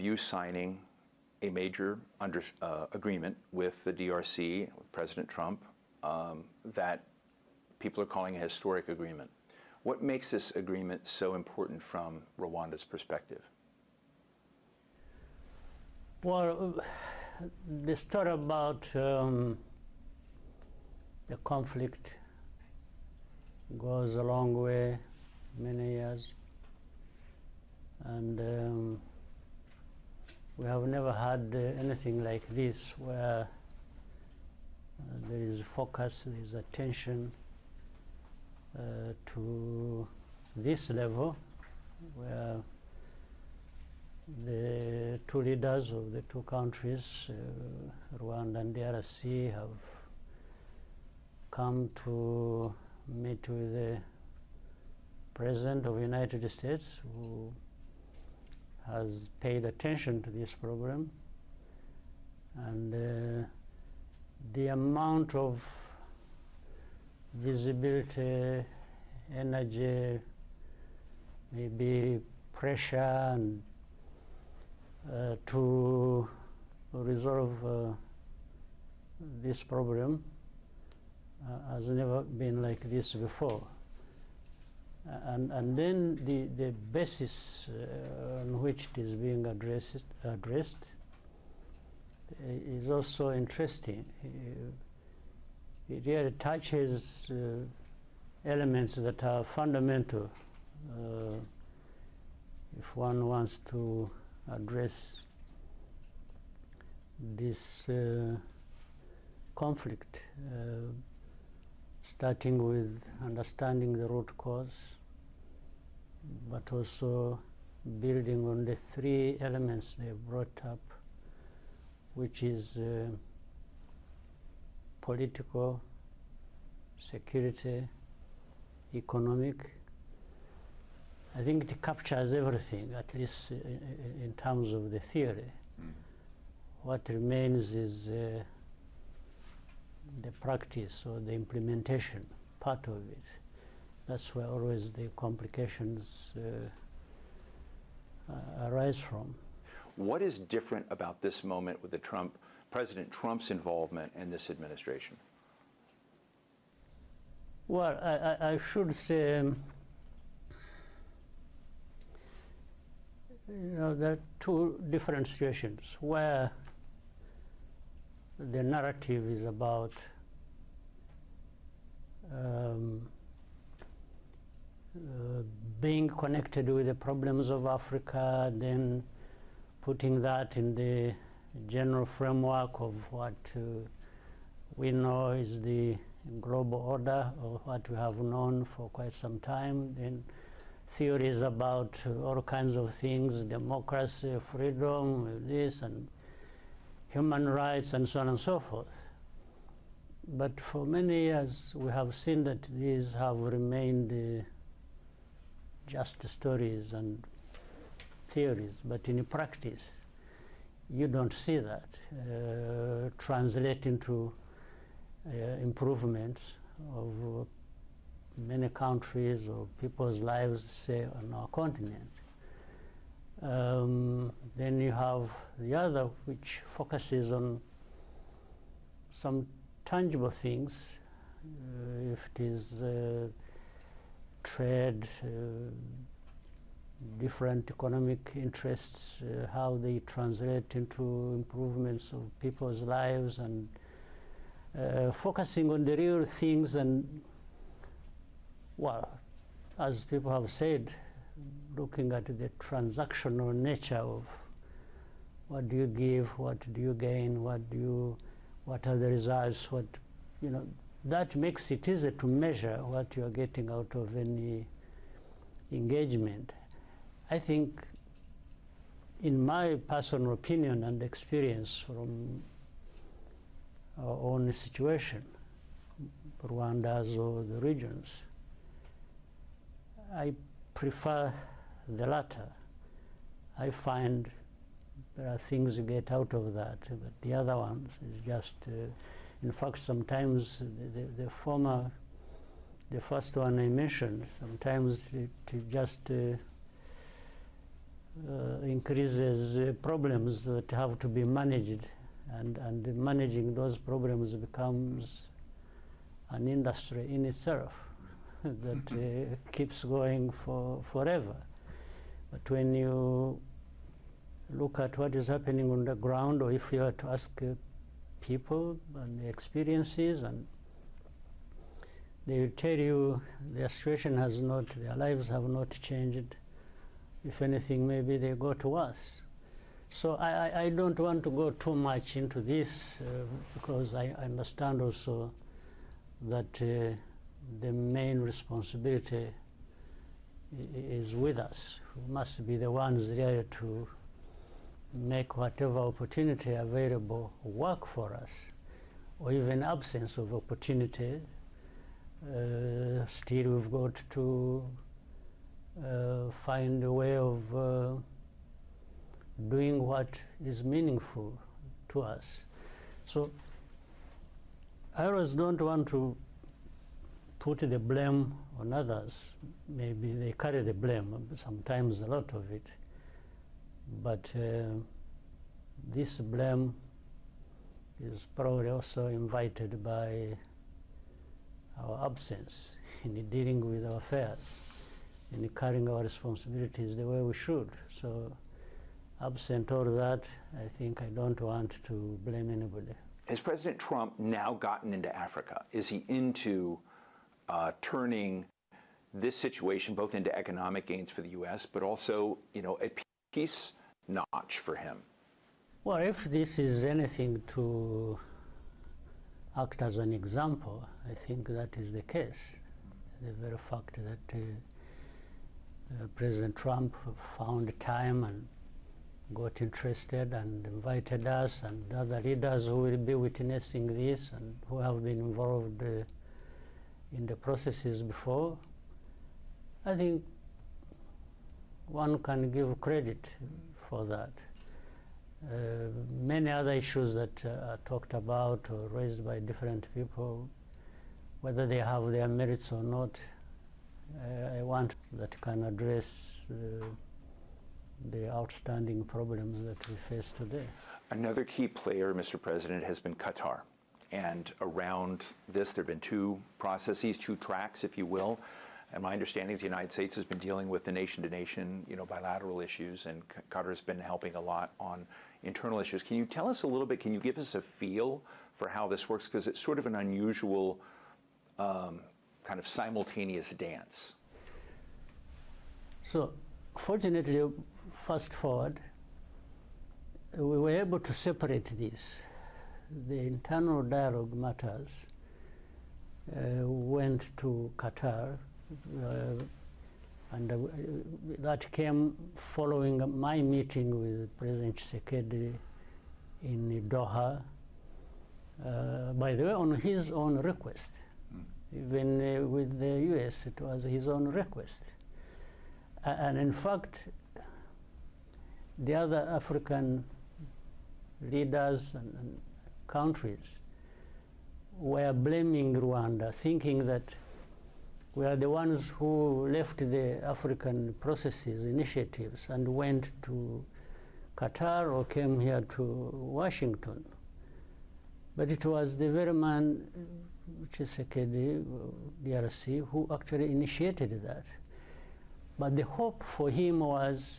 you signing a major agreement with the DRC, with President Trump, that people are calling a historic agreement. What makes this agreement so important from Rwanda's perspective? Well, the story about the conflict goes a long way, many years, and we have never had anything like this where there is focus, there is attention to this level, where the two leaders of the two countries, Rwanda and DRC, have come to meet with the President of the United States, who has paid attention to this program, and the amount of visibility, energy, maybe pressure, and to resolve this problem has never been like this before. And then the basis on which it is being addressed is also interesting. It really touches elements that are fundamental if one wants to address this conflict, starting with understanding the root cause, but also building on the three elements they brought up, which is political, security, economic. I think it captures everything, at least in terms of the theory. What remains is the practice or the implementation part of it. That's where always the complications arise from. What is different about this moment with President Trump's involvement in this administration? Well, I should say, there are two different situations where the narrative is about being connected with the problems of Africa, then putting that in the general framework of what we know is the global order, or what we have known for quite some time, then theories about all kinds of things, democracy, freedom, this, and human rights, and so on and so forth. But for many years, we have seen that these have remained just stories and theories, but in practice, you don't see that translate into improvements of many countries or people's lives, say, on our continent. Then you have the other, which focuses on some tangible things, if it is trade, different economic interests, how they translate into improvements of people's lives, and focusing on the real things. And, well, as people have said, looking at the transactional nature of what do you give, what do you gain, what are the results, that makes it easy to measure what you are getting out of any engagement. I think, in my personal opinion and experience from our own situation, Rwanda's or the regions, I prefer the latter. I find there are things you get out of that, but the other ones is just, in fact, sometimes the first one I mentioned, sometimes to just increases problems that have to be managed, and managing those problems becomes an industry in itself that keeps going forever. But when you look at what is happening on the ground, or if you were to ask people and their experiences, and they will tell you their situation has not, their lives have not changed. If anything, maybe they got worse. So I don't want to go too much into this because I understand also that the main responsibility is with us. We must be the ones there to make whatever opportunity available work for us, or even absence of opportunity. Still, we've got to find a way of doing what is meaningful to us. So I always don't want to put the blame on others. Maybe they carry the blame, sometimes a lot of it. But this blame is probably also invited by our absence in dealing with our affairs, in carrying our responsibilities the way we should. So absent all that, I think I don't want to blame anybody. Has President Trump now gotten into Africa? Is he into turning this situation both into economic gains for the U.S., but also, a peace notch for him? Well, if this is anything to act as an example, I think that is the case. The very fact that President Trump found time and got interested and invited us and other leaders who will be witnessing this and who have been involved in the processes before, I think one can give credit for that. Many other issues that are talked about or raised by different people, whether they have their merits or not, I want that can address the outstanding problems that we face today. Another key player, Mr. President, has been Qatar. And around this, there have been two processes, two tracks, if you will. And my understanding is the United States has been dealing with the nation-to-nation, bilateral issues, and Qatar has been helping a lot on internal issues. Can you tell us a little bit, can you give us a feel for how this works? Because it's sort of an unusual kind of simultaneous dance. So, fortunately, fast forward, we were able to separate this. The internal dialogue matters went to Qatar, and that came following my meeting with President Tshisekedi in Doha, by the way, on his own request. Even with the US, it was his own request. And in fact, the other African leaders and countries were blaming Rwanda, thinking that we are the ones who left the African processes, initiatives, and went to Qatar or came here to Washington. But it was the very man, Tshisekedi, DRC, who actually initiated that. But the hope for him was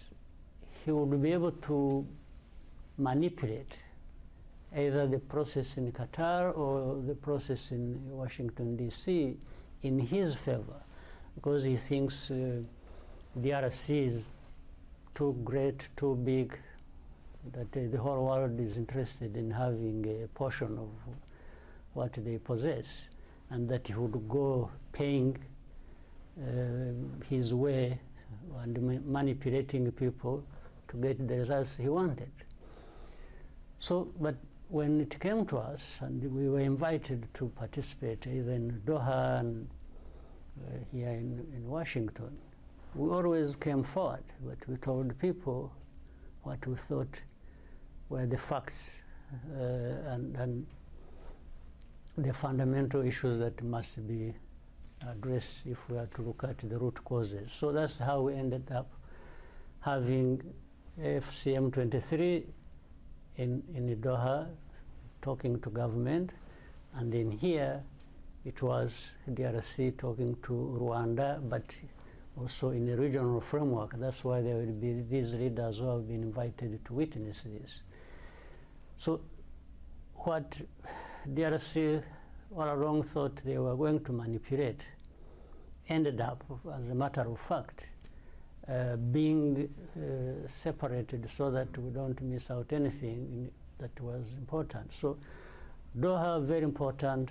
he would be able to manipulate either the process in Qatar or the process in Washington, D.C. in his favor, because he thinks DRC is too great, too big, that the whole world is interested in having a portion of what they possess, and that he would go paying his way and manipulating people to get the results he wanted. So, but when it came to us, and we were invited to participate either in Doha and here in Washington, we always came forward, but we told people what we thought were the facts and the fundamental issues that must be addressed if we are to look at the root causes. So that's how we ended up having FCM 23 in Doha, talking to government, and in here it was DRC talking to Rwanda, but also in a regional framework. That's why there will be these leaders who have been invited to witness this. So what DRC all along thought they were going to manipulate ended up, as a matter of fact, being separated so that we don't miss out anything that was important. So Doha, very important.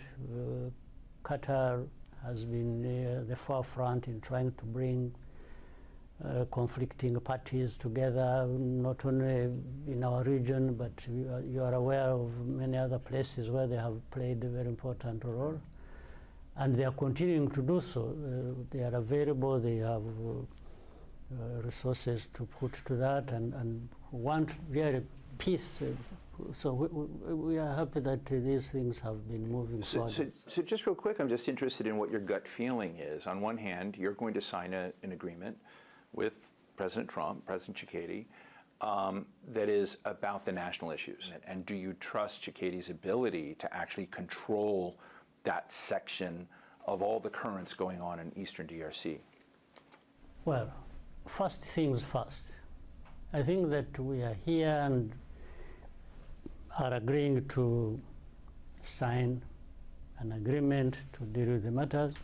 Qatar has been near the forefront in trying to bring conflicting parties together, not only in our region, but you are aware of many other places where they have played a very important role. And they are continuing to do so. They are available, they have resources to put to that, and want really peace. So we are happy that these things have been moving forward. So just real quick, I'm just interested in what your gut feeling is. On one hand, you're going to sign an agreement with President Trump, President Tshisekedi, that is about the national issues. And do you trust Tshisekedi's ability to actually control that section of all the currents going on in eastern DRC? Well, first things first. I think that we are here and are agreeing to sign an agreement to deal with the matters.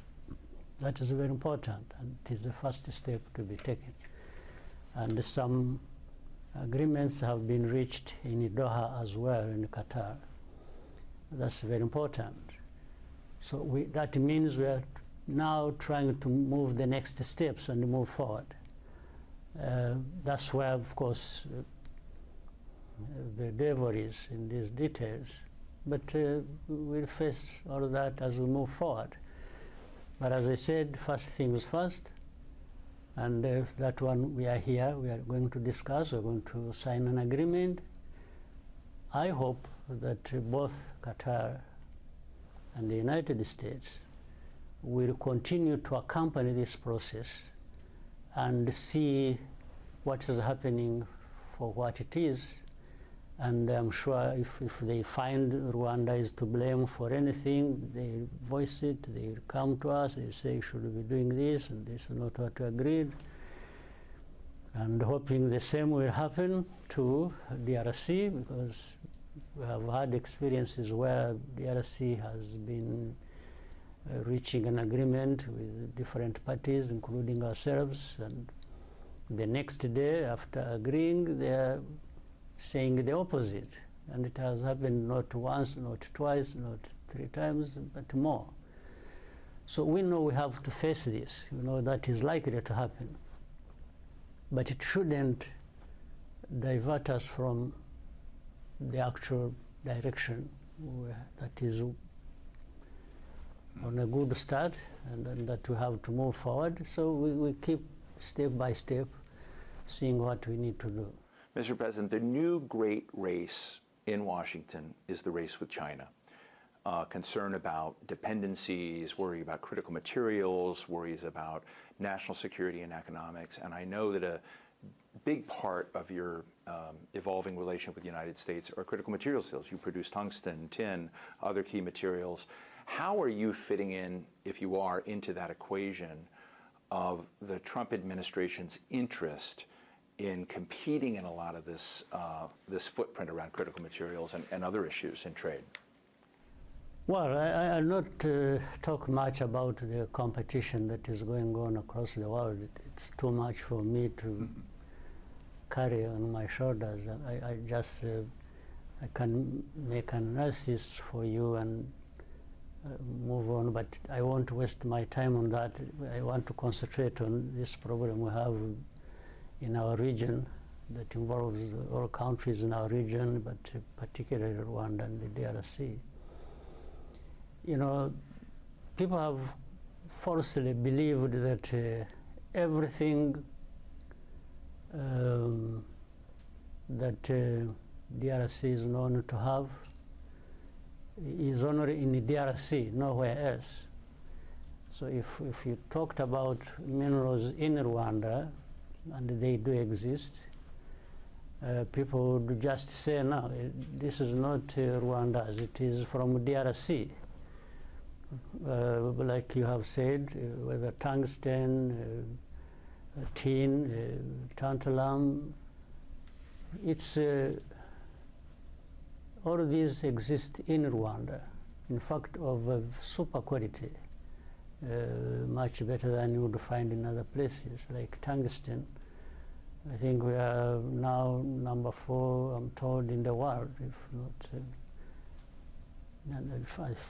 That is very important, and it is the first step to be taken. And some agreements have been reached in Doha as well, in Qatar. That's very important. So that means we are now trying to move the next steps and move forward. That's where, of course, the devil is in these details. But we'll face all of that as we move forward. But as I said, first things first. And that one, we are here, we are going to discuss, we're going to sign an agreement. I hope that both Qatar and the United States will continue to accompany this process and see what is happening for what it is. And I'm sure if they find Rwanda is to blame for anything, they voice it, they come to us, they say, should we be doing this, and this is not what we agreed. And hoping the same will happen to DRC, because we have had experiences where DRC has been reaching an agreement with different parties, including ourselves, and the next day after agreeing, they are saying the opposite. And it has happened not once, not twice, not 3 times, but more. So we know we have to face this. You know that is likely to happen. But it shouldn't divert us from the actual direction that is on a good start, and that we have to move forward. So we keep step by step seeing what we need to do. Mr. President, the new great race in Washington is the race with China. Concern about dependencies, worry about critical materials, worries about national security and economics. And I know that a big part of your evolving relationship with the United States are critical material sales. You produce tungsten, tin, other key materials. How are you fitting in, if you are, into that equation of the Trump administration's interest in competing in a lot of this, this footprint around critical materials and other issues in trade? Well, I'll not talk much about the competition that is going on across the world. It's too much for me to carry on my shoulders. I just I can make an analysis for you and move on, but I won't waste my time on that. I want to concentrate on this problem we have in our region that involves all countries in our region, but particularly Rwanda and the DRC. You know, people have falsely believed that everything that DRC is known to have is only in the DRC, nowhere else. So if you talked about minerals in Rwanda, and they do exist, people would just say, no, this is not Rwanda's, it is from DRC. Like you have said, whether tungsten, tin, tantalum, it's all of these exist in Rwanda. In fact, of super quality, much better than you would find in other places, like tungsten. I think we are now number 4, I'm told, in the world, if not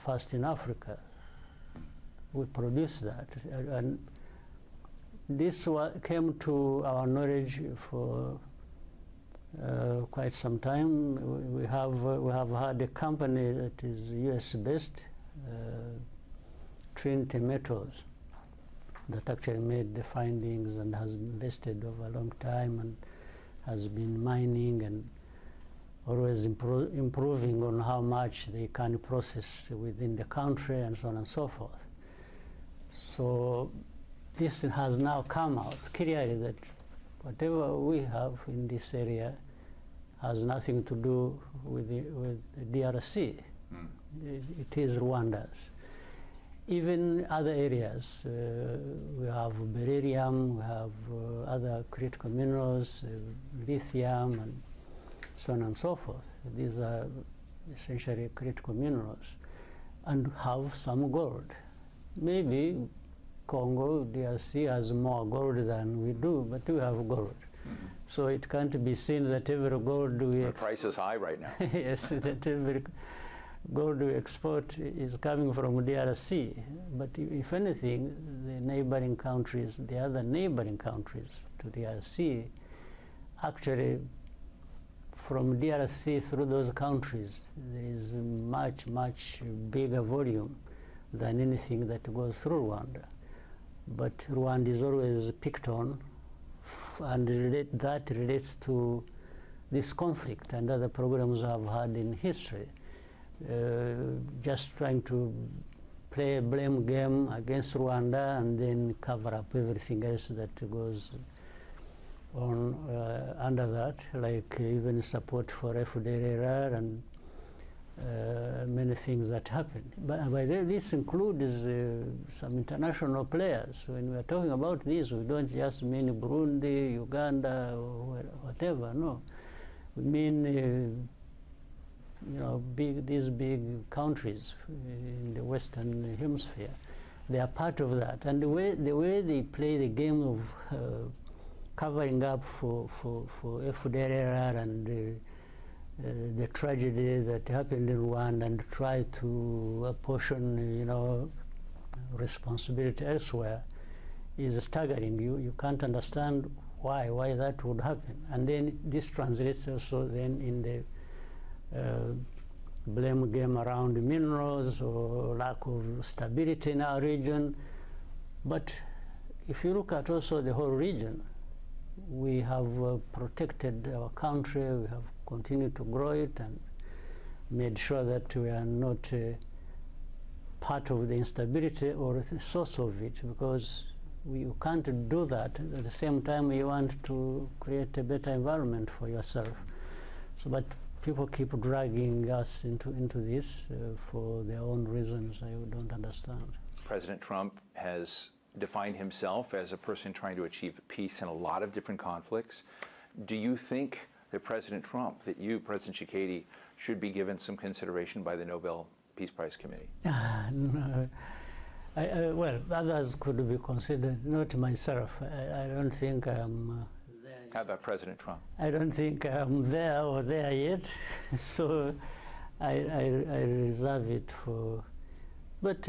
first in Africa. We produce that. And this came to our knowledge for quite some time. We have had a company that is US-based, Trinity Metals, that actually made the findings and has invested over a long time and has been mining and always improving on how much they can process within the country and so on and so forth. So this has now come out clearly that whatever we have in this area has nothing to do with the DRC. It is Rwanda's. Even other areas, we have beryllium, we have other critical minerals, lithium, and so on and so forth. These are essentially critical minerals, and have some gold. Maybe Congo, DRC, has more gold than we do, but we have gold. So it can't be seen that every gold we the price is high right now. yes, that every gold we export is coming from DRC. But if anything, the neighboring countries, the other neighboring countries to DRC, actually from DRC through those countries, there is much, much bigger volume than anything that goes through Rwanda. But Rwanda is always picked on, and that relates to this conflict and other problems I've had in history. Just trying to play a blame game against Rwanda and then cover up everything else that goes on under that, like even support for FDLR and many things that happen. But this includes some international players. When we are talking about this, we don't just mean Burundi, Uganda, or whatever, no. We mean these big countries in the Western Hemisphere. They are part of that. And the way they play the game of covering up for FDLR and the tragedy that happened in Rwanda and try to apportion, responsibility elsewhere is staggering. You can't understand why that would happen. And then this translates also then in the blame game around minerals or lack of stability in our region. But if you look at also the whole region, we have protected our country, we have continued to grow it and made sure that we are not part of the instability or the source of it, because you can't do that. At the same time, you want to create a better environment for yourself. So, but people keep dragging us into this for their own reasons I don't understand. President Trump has defined himself as a person trying to achieve peace in a lot of different conflicts. Do you think that President Trump, that you, President Tshisekedi, should be given some consideration by the Nobel Peace Prize Committee? No. Well, others could be considered, not myself. I don't think I'm there. How about President Trump? I don't think I'm there or there yet, so I reserve it for, but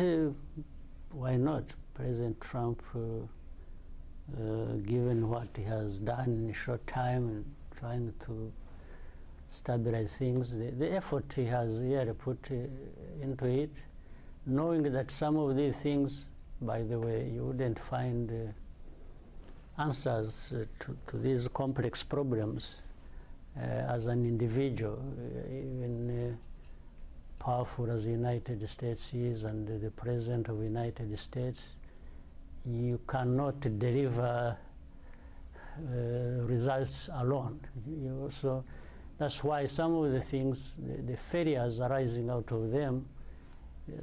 why not? President Trump, given what he has done in a short time and trying to stabilize things, the effort he has really put into it, knowing that some of these things, by the way, you wouldn't find answers to these complex problems as an individual, even powerful as the United States is and the President of the United States. You cannot deliver results alone. You also, that's why some of the things, the failures arising out of them,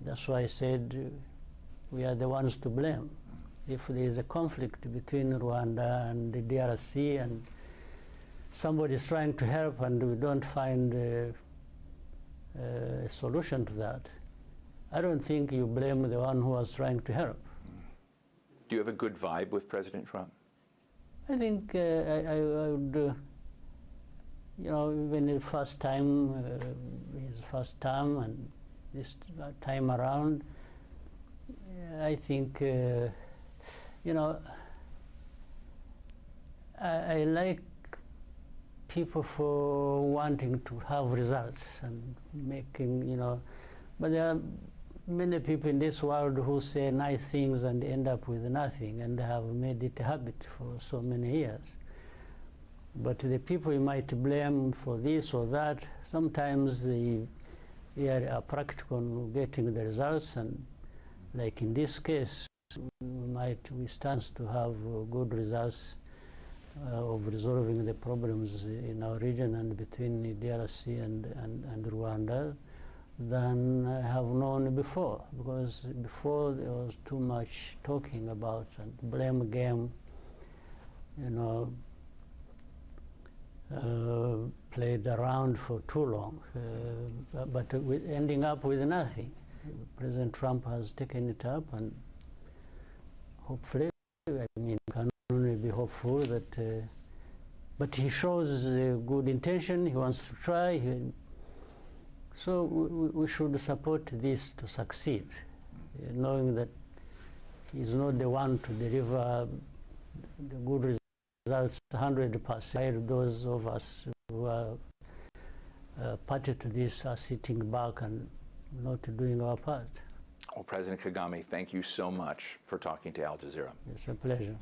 that's why I said we are the ones to blame. If there is a conflict between Rwanda and the DRC and somebody is trying to help and we don't find a solution to that, I don't think you blame the one who was trying to help. Do you have a good vibe with President Trump? I think I would, you know, even the first time, his first term and this time around, I think, you know, I like people for wanting to have results and making, you know, but there are many people in this world who say nice things and end up with nothing and have made it a habit for so many years. But the people you might blame for this or that, sometimes they are practical in getting the results, and like in this case, we stand to have good results of resolving the problems in our region and between the DRC and Rwanda than I have known before, because before there was too much talking about and blame game, you know, played around for too long, but ending up with nothing. President Trump has taken it up, and hopefully, I mean, can only be hopeful that, but he shows good intention, he wants to try, so we should support this to succeed, knowing that he's not the one to deliver the good results 100%. Those of us who are party to this are sitting back and not doing our part. Well, President Kagame, thank you so much for talking to Al Jazeera. It's a pleasure.